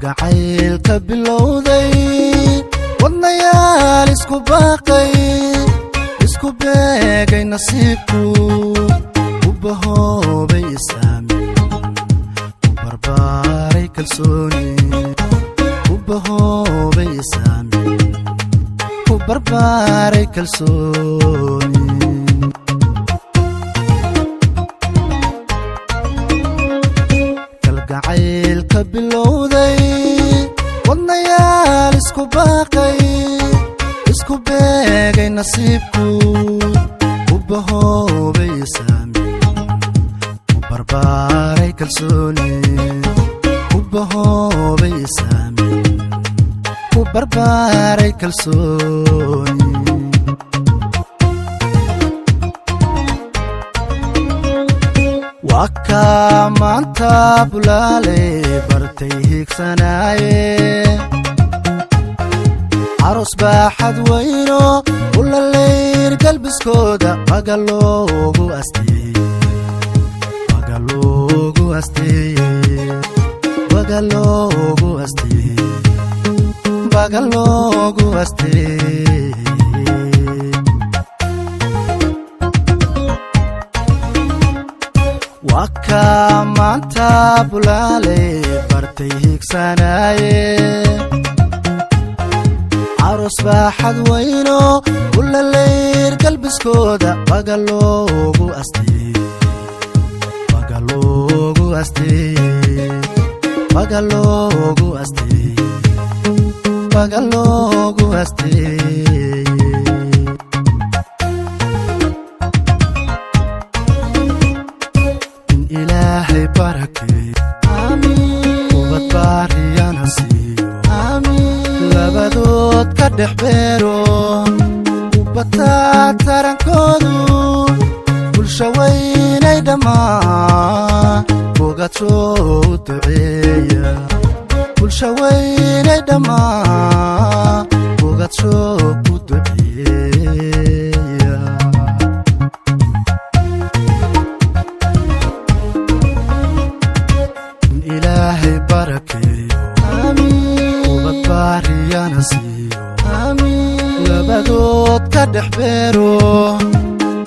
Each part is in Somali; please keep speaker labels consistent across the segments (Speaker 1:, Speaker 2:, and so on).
Speaker 1: kalgacaylka bilowday wadnayaal isku baaqay isku beegay nasiibku u bahoobay isaami u barbaaray kalsooni u bahoobay isaami u barbaaray kalsooni kalgacaylka bilowday wadnayaal isku baaqay isku beegay nasiibku u bahoobay isaami u barbaaray kalsooni u bahoobay isaami u barbaaray kalsooni waka maanta bulaale bartay hiigsanaaye aroos baaxad weyno ulaleyr galbiskooda waga loogu asteeye waga loogu asteeye waga loogu asteeye waga loogu asteeye waka maanta bulaale bartay hiigsanaaye aroos baaxad weyno ulaleyr galbiskooda waga loogu asteeye waga loogu asteeye waga loogu asteeye waga loogu asteeye in ilaahay barakeeyo aamiin ubad baariyana siiyo aamiin labadood ka dhex beero u bataa tarankoodu bulsho weynay dhammaan bogaadshoo u duceeya bulsho weynay dhammaan bogaadshoo u duceeya in ilaahay barakeeyo aamiin ubad baariyana siiyo aamiin labadood ka dhex beero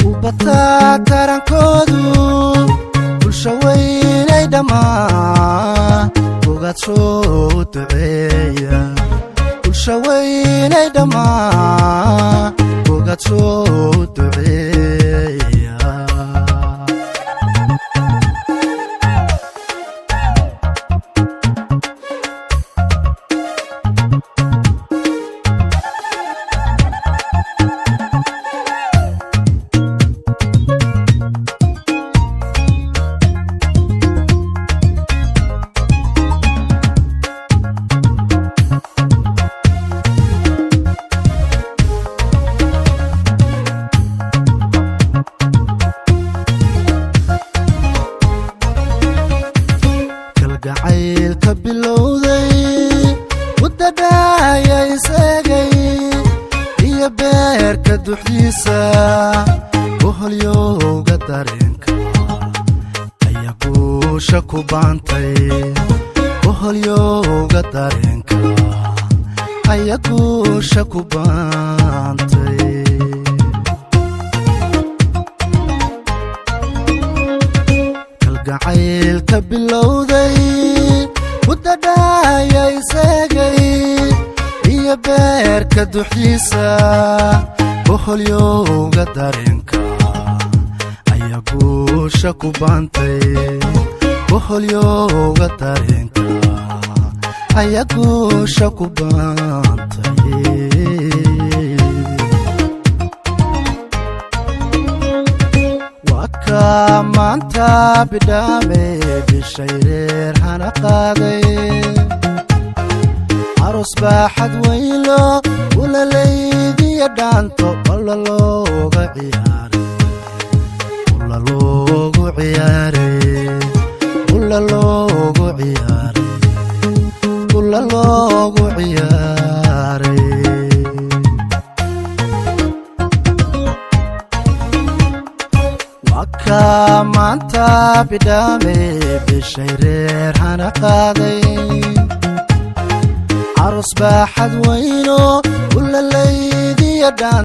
Speaker 1: u bataa tarankoodu bulsho weynay dhammaan bogaadshoo u duceeya bulsho weynay dhammaan bogaadshoo u duceeya kalgacaylka bilowday wadadhaaya isagay iyo beerka duxdiisa boholyowga dareenka ayaa guusha ku baantay boholyowga dareenka ayaa guusha ku baantay kalgacaylka bilowday wadadhaaya isagay iyo beerka duxdiisa boholyowga dareenka ayaa guusha ku baantay boholyowga dareenka ayaa guusha ku baantay waka maanta bidhaame bishay reer hana qaaday aroos baaxad weylo ulaleydiya dhaanto walla looga ciyaaray walla loogu ciyaaray walla loogu ciyaaray walla loogu ciyaaray waka maanta bidhaame bishay reer hana qaaday عروس باحد وينو ولا الليدي يدان